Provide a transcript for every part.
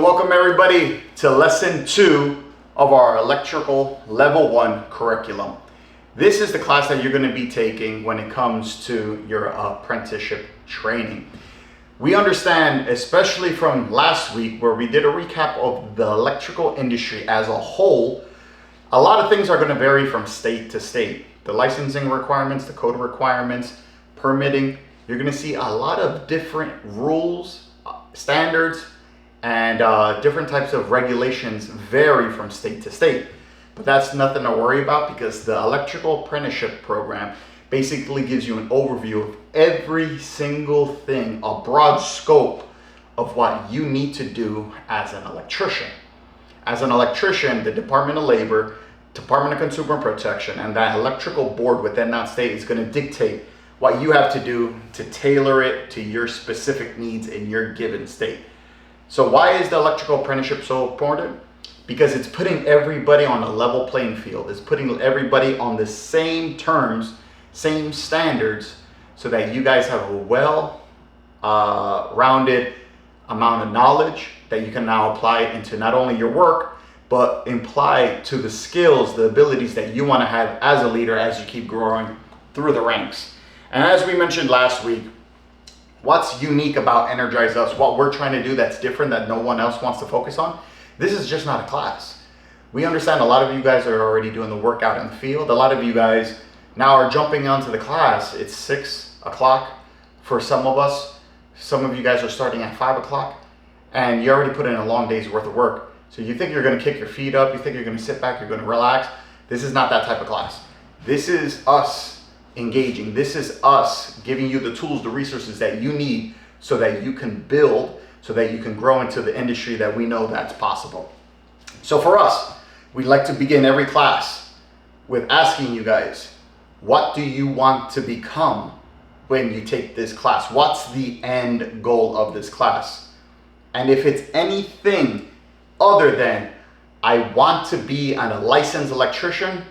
Welcome everybody to lesson 2 of our electrical level 1 curriculum. This is the class that you're going to be taking when it comes to your apprenticeship training. We understand, especially from last week where we did a recap of the electrical industry as a whole, a lot of things are going to vary from state to state. The licensing requirements, the code requirements, permitting, you're going to see a lot of different rules, standards, and different types of regulations vary from state to state. But that's nothing to worry about because the electrical apprenticeship program basically gives you an overview of every single thing, a broad scope of what you need to do as an electrician. As an electrician, the Department of Labor, Department of Consumer Protection, and that electrical board within that state is going to dictate what you have to do to tailor it to your specific needs in your given state. So why is the electrical apprenticeship so important? Because it's putting everybody on a level playing field. It's putting everybody on the same terms, same standards, so that you guys have a well-rounded amount of knowledge that you can now apply into not only your work, but apply to the skills, the abilities that you want to have as a leader as you keep growing through the ranks. And as we mentioned last week, what's unique about Energize Us, what we're trying to do that's different that no one else wants to focus on, this is just not a class. We understand a lot of you guys are already doing the work out in the field. A lot of you guys now are jumping onto the class. It's 6 o'clock for some of us. Some of you guys are starting at 5 o'clock and you already put in a long day's worth of work. So you think you're gonna kick your feet up, you think you're gonna sit back, you're gonna relax. This is not that type of class. This is us engaging. This is us giving you the tools, the resources that you need so that you can build, so that you can grow into the industry that we know that's possible. So for us, we like to begin every class with asking you guys, what do you want to become when you take this class? What's the end goal of this class? And if it's anything other than I want to be a licensed electrician,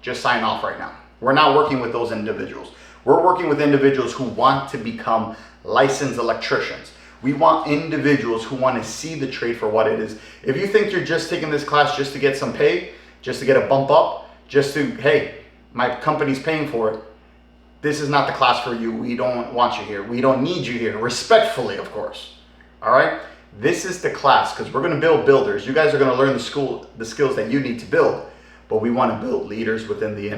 just sign off right now. We're not working with those individuals. We're working with individuals who want to become licensed electricians. We want individuals who want to see the trade for what it is. If you think you're just taking this class just to get some pay, just to get a bump up, just to, hey, my company's paying for it, this is not the class for you. We don't want you here. We don't need you here, respectfully, of course. All right? This is the class because we're going to build builders. You guys are going to learn the skills that you need to build. But we want to build leaders within the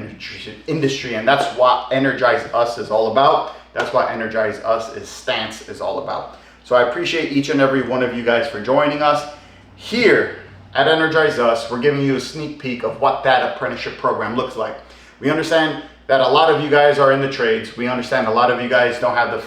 industry, and that's what Energize Us is all about. That's what Energize Us' stance is all about. So I appreciate each and every one of you guys for joining us. Here at Energize Us, we're giving you a sneak peek of what that apprenticeship program looks like. We understand that a lot of you guys are in the trades. We understand a lot of you guys don't have the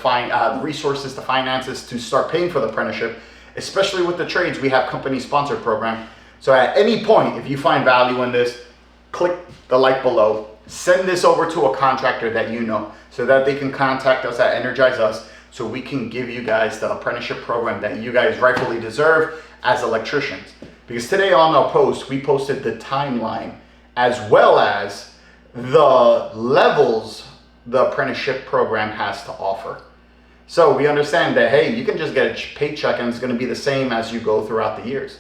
resources, the finances to start paying for the apprenticeship, especially with the trades. We have company-sponsored program. So at any point, if you find value in this, click the like below, send this over to a contractor that you know so that they can contact us at Energize Us so we can give you guys the apprenticeship program that you guys rightfully deserve as electricians. Because today on our post, we posted the timeline as well as the levels the apprenticeship program has to offer. So we understand that, hey, you can just get a paycheck and it's going to be the same as you go throughout the years.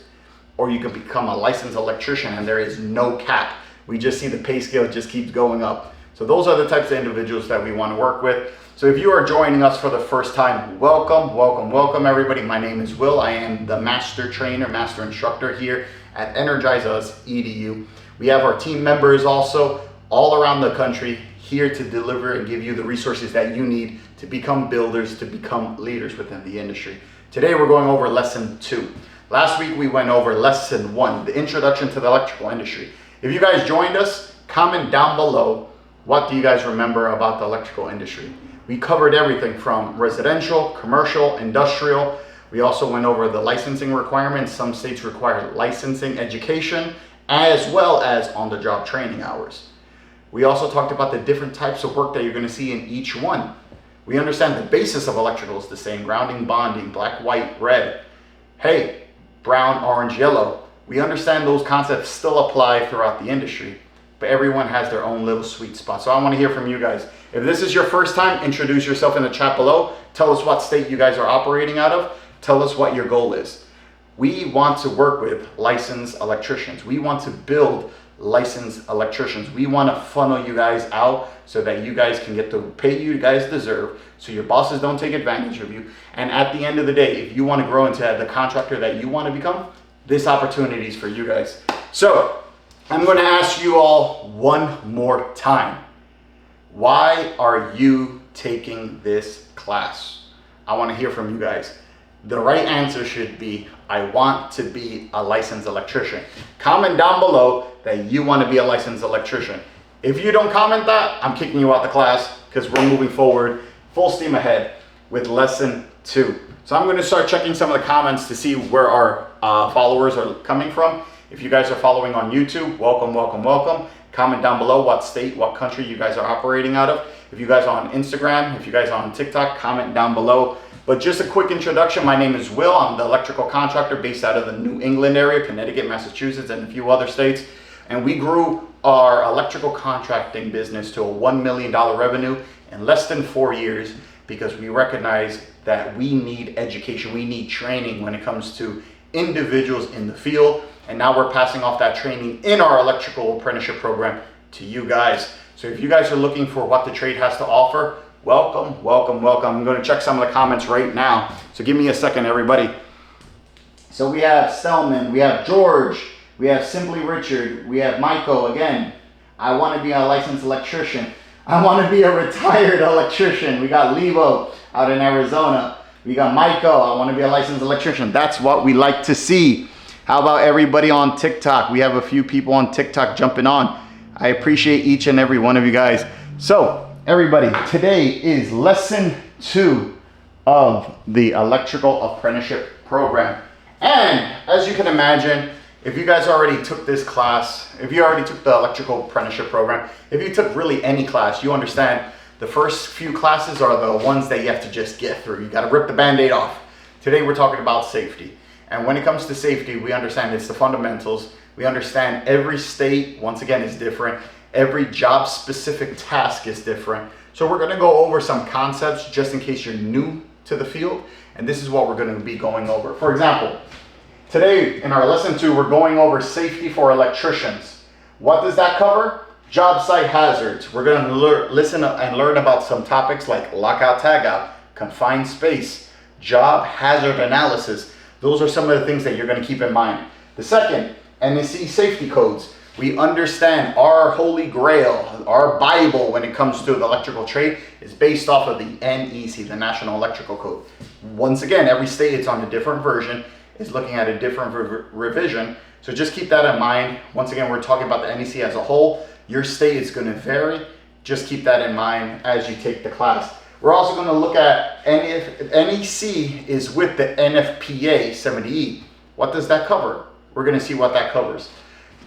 Or you can become a licensed electrician and there is no cap. We just see the pay scale just keeps going up. So those are the types of individuals that we want to work with. So if you are joining us for the first time, welcome, welcome, welcome everybody. My name is Will. I am the master trainer, master instructor here at Energize Us EDU. We have our team members also all around the country here to deliver and give you the resources that you need to become builders, to become leaders within the industry. Today we're going over lesson 2. Last week we went over lesson 1, the introduction to the electrical industry. If you guys joined us, comment down below, what do you guys remember about the electrical industry? We covered everything from residential, commercial, industrial. We also went over the licensing requirements. Some states require licensing education as well as on-the-job training hours. We also talked about the different types of work that you're going to see in each one. We understand the basis of electrical is the same: grounding, bonding, black, white, red. Hey, brown, orange, yellow. We understand those concepts still apply throughout the industry, but everyone has their own little sweet spot. So I want to hear from you guys. If this is your first time, introduce yourself in the chat below. Tell us what state you guys are operating out of. Tell us what your goal is. We want to work with licensed electricians. We want to build licensed electricians. We want to funnel you guys out so that you guys can get the pay you guys deserve, so your bosses don't take advantage of you. And at the end of the day, if you want to grow into the contractor that you want to become, this opportunity is for you guys. So I'm going to ask you all one more time. Why are you taking this class? I want to hear from you guys. The right answer should be, I want to be a licensed electrician. Comment down below that you want to be a licensed electrician. If you don't comment that, I'm kicking you out the class, because we're moving forward full steam ahead with lesson 2. So I'm going to start checking some of the comments to see where our followers are coming from. If you guys are following on YouTube, welcome, welcome, welcome. Comment down below what state, what country you guys are operating out of. If you guys are on Instagram, if you guys are on TikTok, comment down below. But just a quick introduction, my name is Will. I'm the electrical contractor based out of the New England area, Connecticut, Massachusetts, and a few other states. And we grew our electrical contracting business to a $1 million revenue in less than 4 years, because we recognize that we need education, we need training when it comes to individuals in the field. And now we're passing off that training in our electrical apprenticeship program to you guys. So if you guys are looking for what the trade has to offer, welcome, welcome, welcome. I'm going to check some of the comments right now. So give me a second, everybody. So we have Selman, we have George, we have Simply Richard, we have Michael again. I want to be a licensed electrician. I want to be a retired electrician. We got Levo out in Arizona. We got Michael, I want to be a licensed electrician. That's what we like to see. How about everybody on TikTok? We have a few people on TikTok jumping on. I appreciate each and every one of you guys. So everybody, today is lesson 2 of the electrical apprenticeship program. And as you can imagine, if you guys already took this class, if you already took the electrical apprenticeship program, if you took really any class, you understand the first few classes are the ones that you have to just get through. You got to rip the Band-Aid off. Today we're talking about safety. And when it comes to safety, we understand it's the fundamentals. We understand every state, once again, is different. Every job specific task is different. So we're going to go over some concepts just in case you're new to the field. And this is what we're going to be going over. For example, today in our lesson 2, we're going over safety for electricians. What does that cover? Job site hazards. We're going to listen and learn about some topics like lockout, tagout, confined space, job hazard analysis. Those are some of the things that you're going to keep in mind. The second, NEC safety codes. We understand our holy grail, our Bible when it comes to the electrical trade is based off of the NEC, the National Electrical Code. Once again, every state it's on a different version, is looking at a different revision. So just keep that in mind. Once again, we're talking about the NEC as a whole. Your state is going to vary. Just keep that in mind as you take the class. We're also going to look at NEC is with the NFPA 70E. What does that cover? We're going to see what that covers.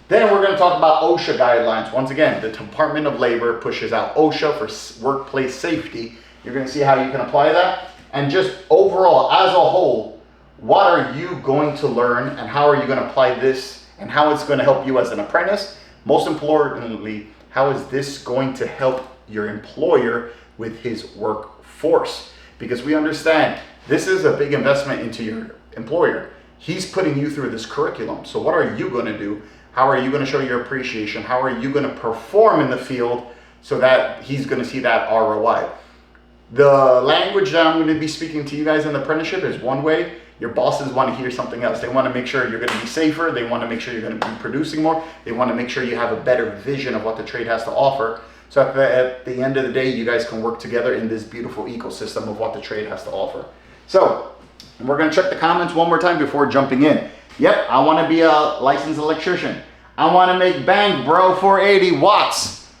Then we're going to talk about OSHA guidelines. Once again, the Department of Labor pushes out OSHA for workplace safety. You're going to see how you can apply that. And just overall, as a whole, what are you going to learn and how are you going to apply this and how it's going to help you as an apprentice? Most importantly, how is this going to help your employer with his workforce? Because we understand this is a big investment into your employer. He's putting you through this curriculum. So what are you going to do? How are you going to show your appreciation? How are you going to perform in the field so that he's going to see that ROI? The language that I'm going to be speaking to you guys in the apprenticeship is one way. Your bosses want to hear something else. They want to make sure you're going to be safer. They want to make sure you're going to be producing more. They want to make sure you have a better vision of what the trade has to offer. So at the end of the day, you guys can work together in this beautiful ecosystem of what the trade has to offer. So we're going to check the comments one more time before jumping in. Yep, I want to be a licensed electrician. I want to make bank, bro, 480 watts.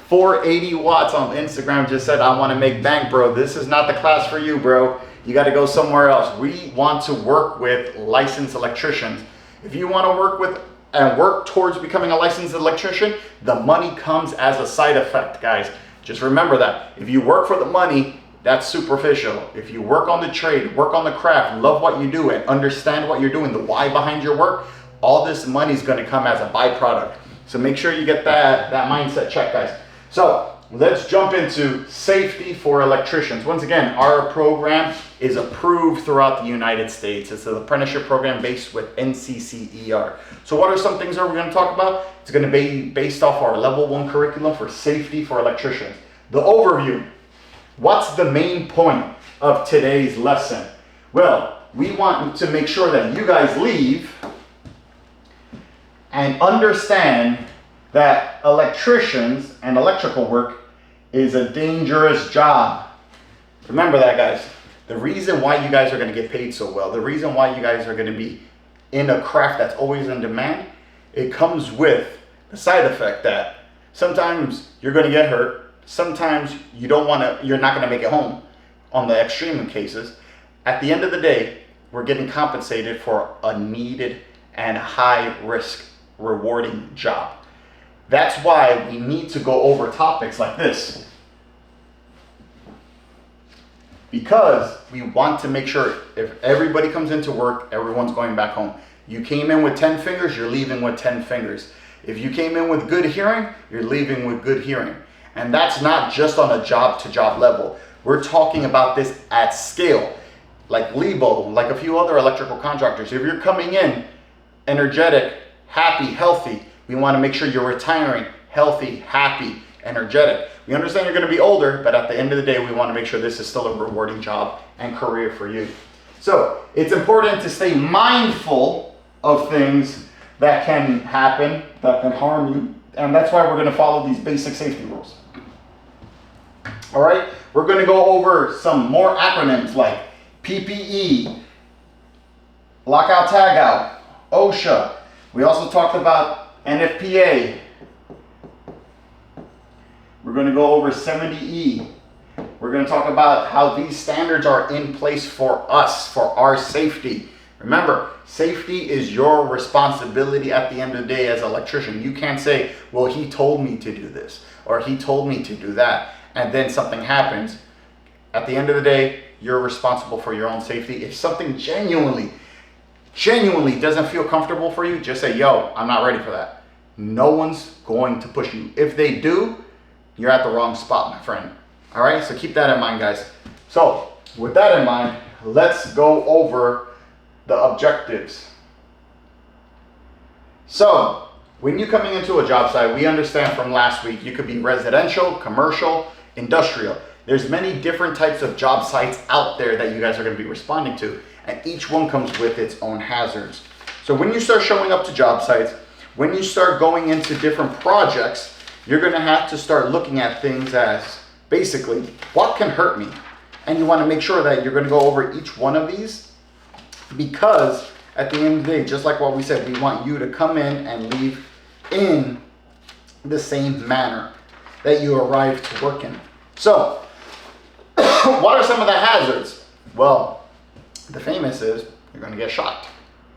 480 watts on Instagram just said, I want to make bank, bro. This is not the class for you, bro. You got to go somewhere else. We want to work with licensed electricians. If you want to work with and work towards becoming a licensed electrician, the money comes as a side effect, guys. Just remember that. If you work for the money, that's superficial. If you work on the trade, work on the craft, love what you do, and understand what you're doing, the why behind your work, all this money is going to come as a byproduct. So make sure you get that mindset check, guys. So let's jump into safety for electricians. Once again, our program is approved throughout the United States. It's an apprenticeship program based with NCCER. So what are some things that we're going to talk about? It's going to be based off our level 1 curriculum for safety for electricians. The overview. What's the main point of today's lesson? Well, we want to make sure that you guys leave and understand that electricians and electrical work is a dangerous job. Remember that, guys. The reason why you guys are going to get paid so well, the reason why you guys are going to be in a craft that's always in demand, it comes with the side effect that sometimes you're going to get hurt. Sometimes you're not going to make it home on the extreme cases. At the end of the day, we're getting compensated for a needed and high risk rewarding job. That's why we need to go over topics like this, because we want to make sure if everybody comes into work, everyone's going back home. You came in with 10 fingers, you're leaving with 10 fingers. If you came in with good hearing, you're leaving with good hearing. And that's not just on a job to job level. We're talking about this at scale, like Lebo, like a few other electrical contractors. If you're coming in energetic, happy, healthy, we want to make sure you're retiring healthy, happy, energetic. We understand you're going to be older, but at the end of the day, we want to make sure this is still a rewarding job and career for you. So it's important to stay mindful of things that can happen, that can harm you. And that's why we're going to follow these basic safety rules. All right, we're going to go over some more acronyms like PPE, lockout, tagout, OSHA. We also talked about NFPA. We're going to go over 70E. We're going to talk about how these standards are in place for us, for our safety. Remember, safety is your responsibility at the end of the day as an electrician. You can't say, well, he told me to do this, or he told me to do that, and then something happens. At the end of the day, you're responsible for your own safety. If something genuinely doesn't feel comfortable for you, just say, yo, I'm not ready for that. No one's going to push you. If they do, you're at the wrong spot, my friend. All right, so keep that in mind, guys. So with that in mind, let's go over the objectives. So when you're coming into a job site, we understand from last week, you could be residential, commercial, industrial. There's many different types of job sites out there that you guys are going to be responding to, and each one comes with its own hazards. So when you start showing up to job sites, when you start going into different projects, you're going to have to start looking at things as basically, what can hurt me? And you want to make sure that you're going to go over each one of these, because at the end of the day, just like what we said, we want you to come in and leave in the same manner that you arrived to work in. So what are some of the hazards? Well, the famous is you're going to get shocked.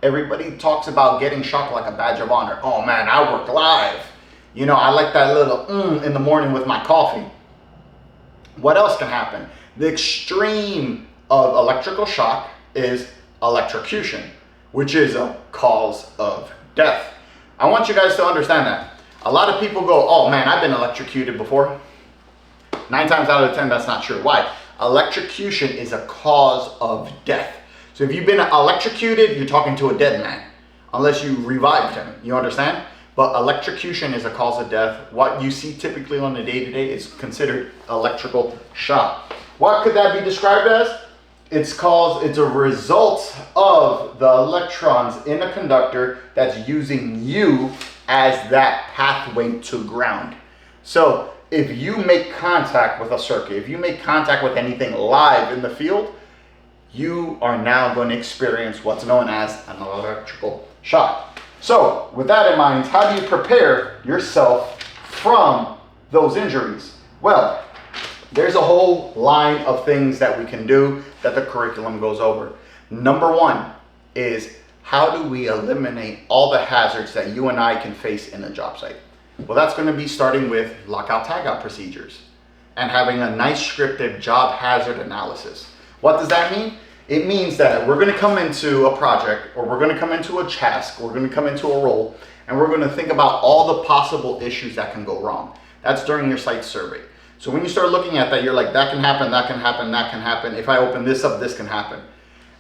Everybody talks about getting shocked like a badge of honor. Oh man, I worked live. You know, I like that little in the morning with my coffee. What else can happen? The extreme of electrical shock is electrocution, which is a cause of death. I want you guys to understand that. A lot of people go, oh man, I've been electrocuted before. 9 times out of 10, that's not true. Why? Electrocution is a cause of death. So if you've been electrocuted, you're talking to a dead man, unless you revived him. You understand? But electrocution is a cause of death. What you see typically on the day-to-day is considered electrical shock. What could that be described as? It's a result of the electrons in a conductor that's using you as that pathway to ground. So if you make contact with a circuit, if you make contact with anything live in the field, you are now going to experience what's known as an electrical shock. So with that in mind, how do you prepare yourself from those injuries? Well, there's a whole line of things that we can do that the curriculum goes over. Number one is, how do we eliminate all the hazards that you and I can face in a job site? Well, that's going to be starting with lockout tagout procedures and having a nice scripted job hazard analysis. What does that mean? It means that we're going to come into a project, or we're going to come into a task, or we're going to come into a role, and we're going to think about all the possible issues that can go wrong. That's during your site survey. So when you start looking at that, you're like, that can happen, that can happen, that can happen. If I open this up, this can happen.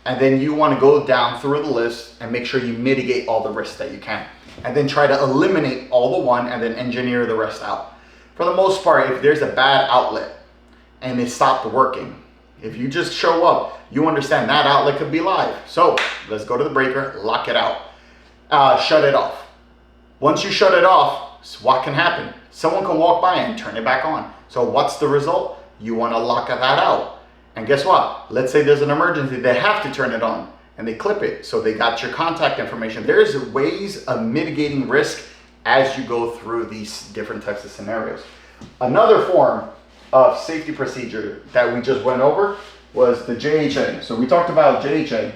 And then you want to go down through the list and make sure you mitigate all the risks that you can. And then try to eliminate all the one and then engineer the rest out. For the most part, if there's a bad outlet and it stopped working, if you just show up, you understand that outlet could be live. So let's go to the breaker, lock it out, shut it off. Once you shut it off, what can happen? Someone can walk by and turn it back on. So what's the result? You want to lock that out. And guess what? Let's say there's an emergency, they have to turn it on and they clip it. So they got your contact information. There's ways of mitigating risk as you go through these different types of scenarios. Another form of safety procedure that we just went over was the JHA. So we talked about JHA.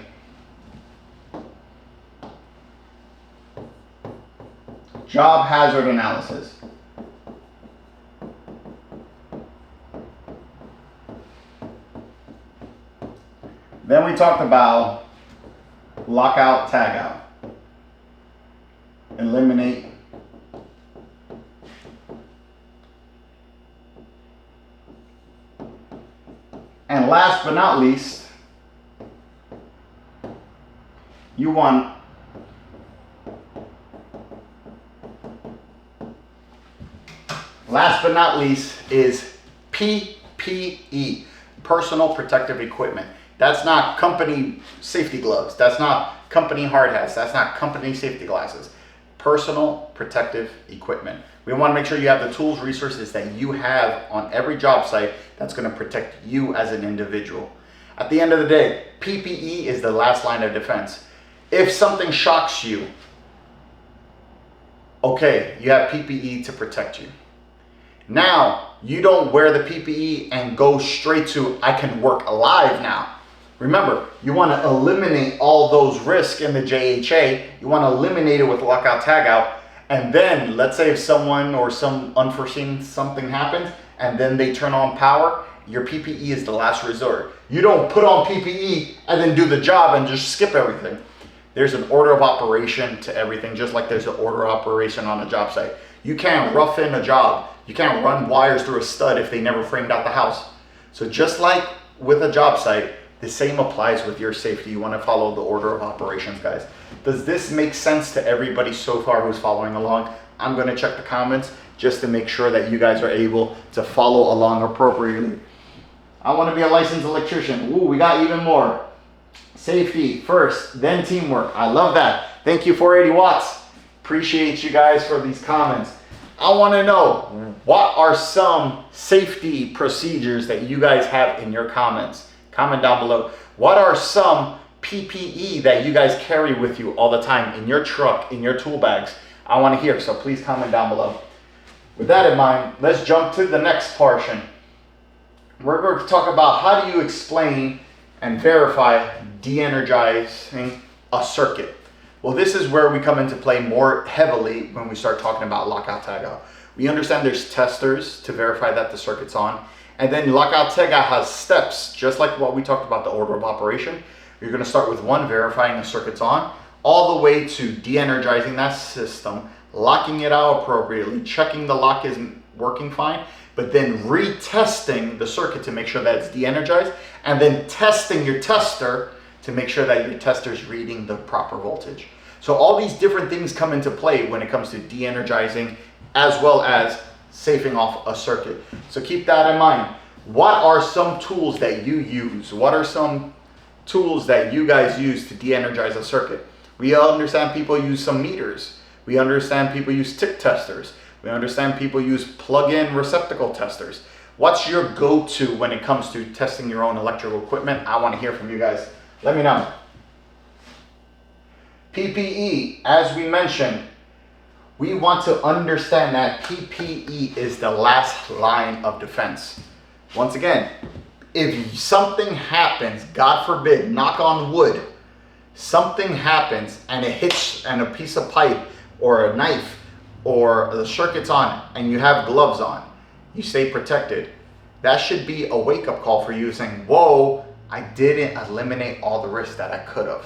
Job hazard analysis. Then we talked about lockout, tagout. Eliminate. And last but not least, you want is PPE, personal protective equipment. That's not company safety gloves. That's not company hard hats. That's not company safety glasses. Personal protective equipment. We want to make sure you have the tools, resources that you have on every job site that's going to protect you as an individual. At the end of the day, PPE is the last line of defense. If something shocks you, okay, you have PPE to protect you. Now, you don't wear the PPE and go straight to, I can work alive now. Remember, you want to eliminate all those risks in the JHA. You want to eliminate it with lockout, tagout. And then, let's say if someone or some unforeseen something happens, and then they turn on power, your PPE is the last resort. You don't put on PPE and then do the job and just skip everything. There's an order of operation to everything, just like there's an order of operation on a job site. You can't rough in a job. You can't run wires through a stud if they never framed out the house. So just like with a job site, the same applies with your safety. You want to follow the order of operations, guys. Does this make sense to everybody so far who's following along? I'm going to check the comments just to make sure that you guys are able to follow along appropriately. I want to be a licensed electrician. Ooh, we got even more. Safety first, then teamwork. I love that. Thank you, 480 watts. Appreciate you guys for these comments. I want to know, what are some safety procedures that you guys have in your comments? Comment down below. What are some PPE that you guys carry with you all the time in your truck, in your tool bags? I want to hear, so please comment down below. With that in mind, let's jump to the next portion. We're going to talk about how do you explain and verify de-energizing a circuit. Well, this is where we come into play more heavily when we start talking about lockout, tagout. We understand there's testers to verify that the circuit's on. And then lockout, tagout has steps, just like what we talked about, the order of operation. You're going to start with one, verifying the circuit's on, all the way to de-energizing that system, locking it out appropriately, checking the lock isn't working fine, but then retesting the circuit to make sure that it's de-energized, and then testing your tester to make sure that your tester's reading the proper voltage. So all these different things come into play when it comes to de-energizing as well as safing off a circuit. So keep that in mind. What are some tools that you use? What are some tools that you guys use to de-energize a circuit? We understand people use some meters. We understand people use tick testers. We understand people use plug-in receptacle testers. What's your go-to when it comes to testing your own electrical equipment? I want to hear from you guys. Let me know. PPE, as we mentioned, we want to understand that PPE is the last line of defense. Once again, if something happens, God forbid, knock on wood, something happens and it hits and a piece of pipe or a knife or the circuit's on and you have gloves on, you stay protected. That should be a wake-up call for you saying, whoa, I didn't eliminate all the risks that I could have.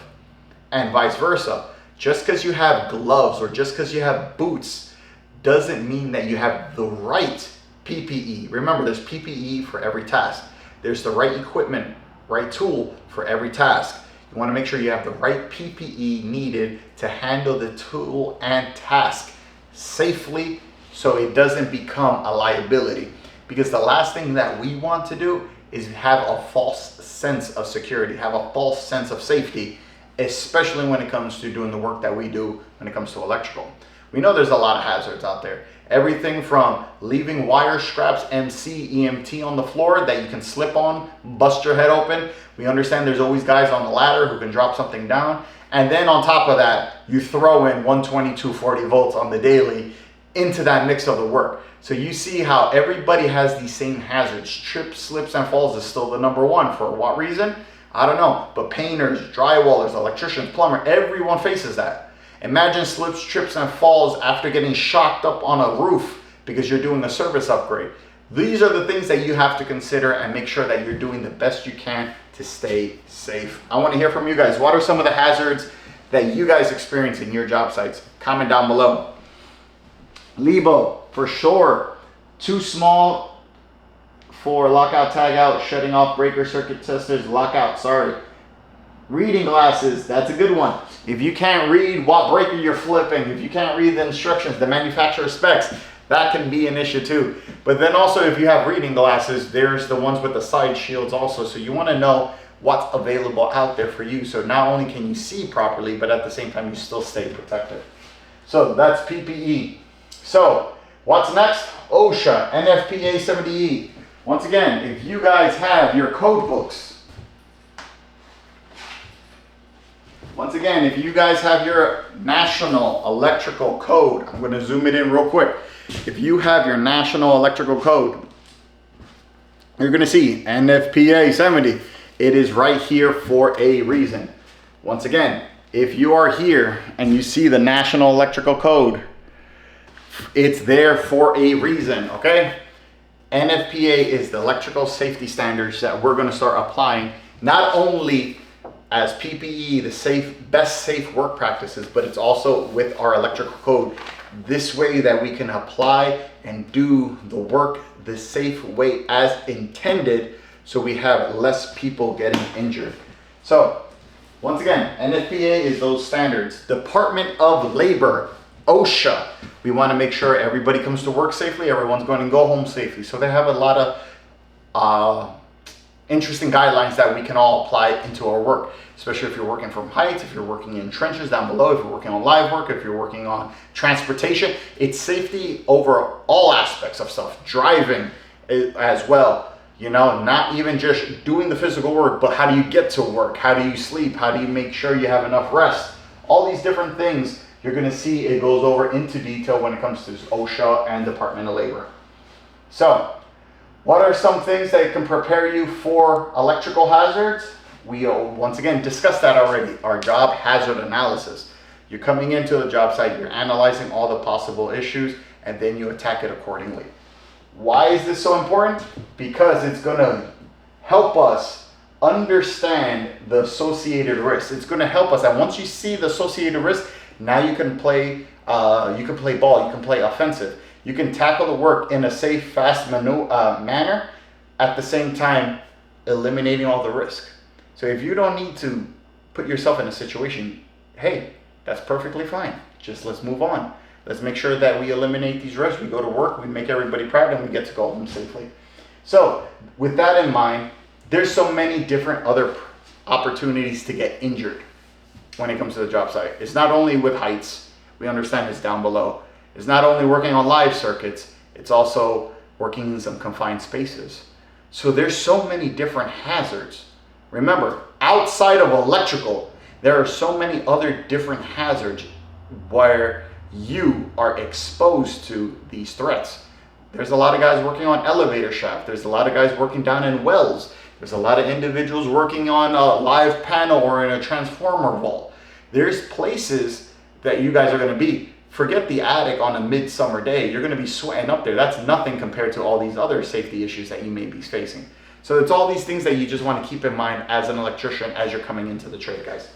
And vice versa. Just because you have gloves or just because you have boots doesn't mean that you have the right PPE. Remember, there's PPE for every task. There's the right equipment, right tool for every task. You want to make sure you have the right PPE needed to handle the tool and task safely so it doesn't become a liability. Because the last thing that we want to do is have a false sense of security, have a false sense of safety, especially when it comes to doing the work that we do when it comes to electrical. We know there's a lot of hazards out there. Everything from leaving wire scraps, MC, EMT on the floor that you can slip on, bust your head open. We understand there's always guys on the ladder who can drop something down. And then on top of that, you throw in 120, 240 volts on the daily into that mix of the work. So you see how everybody has these same hazards. Trips, slips, and falls is still the number one. For what reason? I don't know. But painters, drywallers, electricians, plumber, everyone faces that. Imagine slips, trips, and falls after getting shocked up on a roof because you're doing a service upgrade. These are the things that you have to consider and make sure that you're doing the best you can to stay safe. I want to hear from you guys. What are some of the hazards that you guys experience in your job sites? Comment down below. Lebo, for sure, too small for lockout, tag out, shutting off breaker circuit testers, lockout, sorry. Reading glasses, that's a good one. If you can't read what breaker you're flipping, if you can't read the instructions, the manufacturer specs, that can be an issue too. But then also if you have reading glasses, there's the ones with the side shields also. So you want to know what's available out there for you. So not only can you see properly, but at the same time you still stay protected. So that's PPE. So what's next? OSHA, NFPA 70E. Once again, if you guys have your code books, once again, if you guys have your National Electrical Code, I'm going to zoom it in real quick. If you have your National Electrical Code, you're going to see NFPA 70. It is right here for a reason. Once again, if you are here and you see the National Electrical Code, it's there for a reason, okay? NFPA is the electrical safety standards that we're going to start applying, not only as PPE, the best safe work practices, but it's also with our electrical code. This way that we can apply and do the work the safe way as intended, so we have less people getting injured. So once again, NFPA is those standards. Department of Labor, OSHA. We want to make sure everybody comes to work safely, everyone's going to go home safely. So they have a lot of interesting guidelines that we can all apply into our work, especially if you're working from heights, if you're working in trenches down below, if you're working on live work, if you're working on transportation. It's safety over all aspects of stuff, driving as well, you know, not even just doing the physical work, but how do you get to work? How do you sleep? How do you make sure you have enough rest? All these different things, you're going to see it goes over into detail when it comes to OSHA and Department of Labor. So what are some things that can prepare you for electrical hazards? We once again discussed that already, our job hazard analysis. You're coming into the job site, you're analyzing all the possible issues, and then you attack it accordingly. Why is this so important? Because it's going to help us understand the associated risks. It's going to help us, and once you see the associated risk, now you can play ball, you can play offensive. You can tackle the work in a safe, fast manner, at the same time eliminating all the risk. So if you don't need to put yourself in a situation, hey, that's perfectly fine. Just let's move on. Let's make sure that we eliminate these risks. We go to work, we make everybody proud, and we get to go home safely. So with that in mind, there's so many different other opportunities to get injured when it comes to the job site. It's not only with heights. We understand it's down below. It's not only working on live circuits, it's also working in some confined spaces. So there's so many different hazards. Remember, outside of electrical, there are so many other different hazards where you are exposed to these threats. There's a lot of guys working on elevator shaft. There's a lot of guys working down in wells. There's a lot of individuals working on a live panel or in a transformer vault. There's places that you guys are going to be. Forget the attic on a midsummer day. You're going to be sweating up there. That's nothing compared to all these other safety issues that you may be facing. So it's all these things that you just want to keep in mind as an electrician as you're coming into the trade, guys.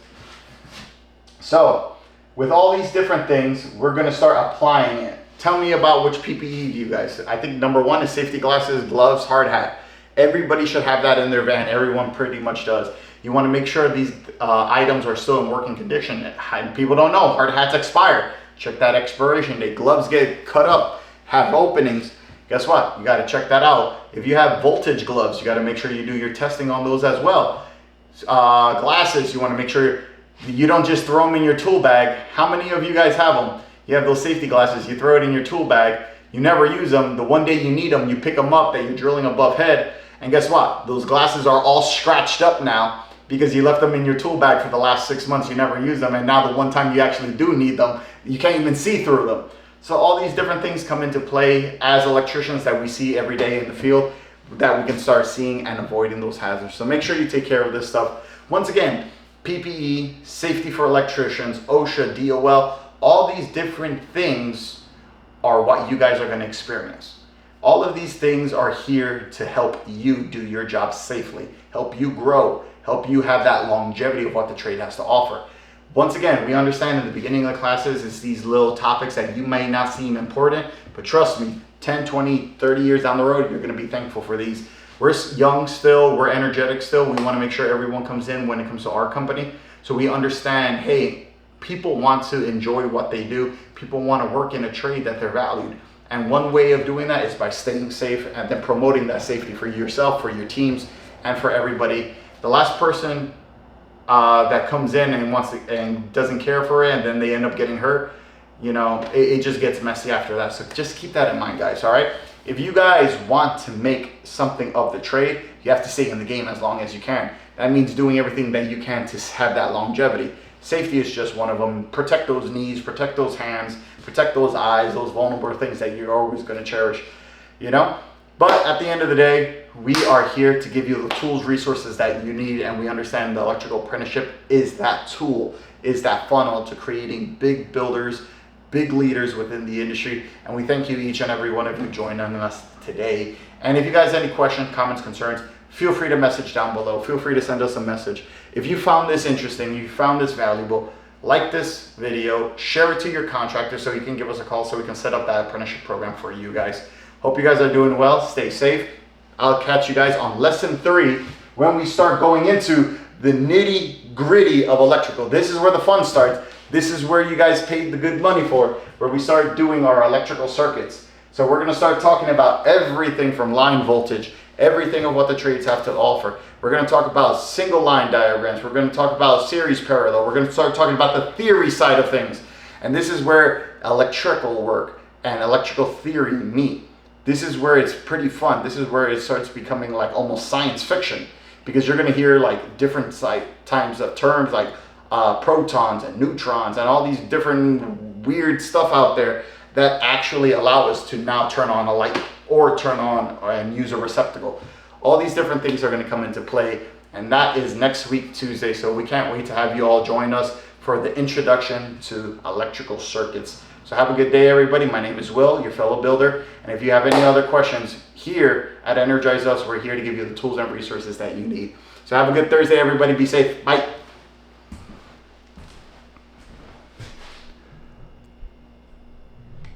So with all these different things, we're going to start applying it tell me about which PPE do you guys. I think number one is safety glasses, gloves, hard hat. Everybody should have that in their van. Everyone pretty much does. You want to make sure these items are still in working condition. And people don't know, hard hats expire. Check that expiration date. Gloves get cut up, have openings. Guess what? You got to check that out. If you have voltage gloves, you got to make sure you do your testing on those as well. Glasses, you want to make sure you don't just throw them in your tool bag. How many of you guys have them? You have those safety glasses, you throw it in your tool bag, you never use them. The one day you need them, you pick them up that you're drilling above head, and guess what? Those glasses are all scratched up now because you left them in your tool bag for the last 6 months, you never use them, and now the one time you actually do need them, you can't even see through them. So all these different things come into play as electricians that we see every day in the field that we can start seeing and avoiding those hazards. So make sure you take care of this stuff. Once again, PPE, safety for electricians, OSHA, DOL, all these different things are what you guys are going to experience. All of these things are here to help you do your job safely, help you grow, help you have that longevity of what the trade has to offer. Once again, we understand in the beginning of the classes, it's these little topics that you may not seem important, but trust me, 10, 20, 30 years down the road, you're going to be thankful for these. We're young still, we're energetic still. We want to make sure everyone comes in when it comes to our company. So we understand, hey, people want to enjoy what they do. People want to work in a trade that they're valued. And one way of doing that is by staying safe and then promoting that safety for yourself, for your teams, and for everybody. The last person that comes in and wants to and doesn't care for it, and then they end up getting hurt, you know, it just gets messy after that. So just keep that in mind, guys. All right. If you guys want to make something of the trade, you have to stay in the game as long as you can. That means doing everything that you can to have that longevity. Safety is just one of them. Protect those knees, protect those hands, protect those eyes, those vulnerable things that you're always going to cherish, you know. But at the end of the day, we are here to give you the tools, resources that you need, and we understand the electrical apprenticeship is that tool, is that funnel to creating big builders, big leaders within the industry. And we thank you, each and every one of you, joining us today. And if you guys have any questions, comments, concerns, feel free to message down below. Feel free to send us a message. If you found this interesting, you found this valuable, like this video, share it to your contractor so you can give us a call so we can set up that apprenticeship program for you guys. Hope you guys are doing well. Stay safe. I'll catch you guys on lesson 3 when we start going into the nitty gritty of electrical. This is where the fun starts. This is where you guys paid the good money for, where we start doing our electrical circuits. So we're going to start talking about everything from line voltage, everything of what the trades have to offer. We're going to talk about single line diagrams. We're going to talk about series parallel. We're going to start talking about the theory side of things. And this is where electrical work and electrical theory meet. This is where it's pretty fun. This is where it starts becoming like almost science fiction, because you're going to hear like different types of terms like protons and neutrons and all these different weird stuff out there that actually allow us to now turn on a light or turn on and use a receptacle. All these different things are going to come into play, and that is next week, Tuesday. So we can't wait to have you all join us for the introduction to electrical circuits. So have a good day, everybody. My name is Will, your fellow builder. And if you have any other questions here at Energize Us, we're here to give you the tools and resources that you need. So have a good Thursday, everybody. Be safe. Bye.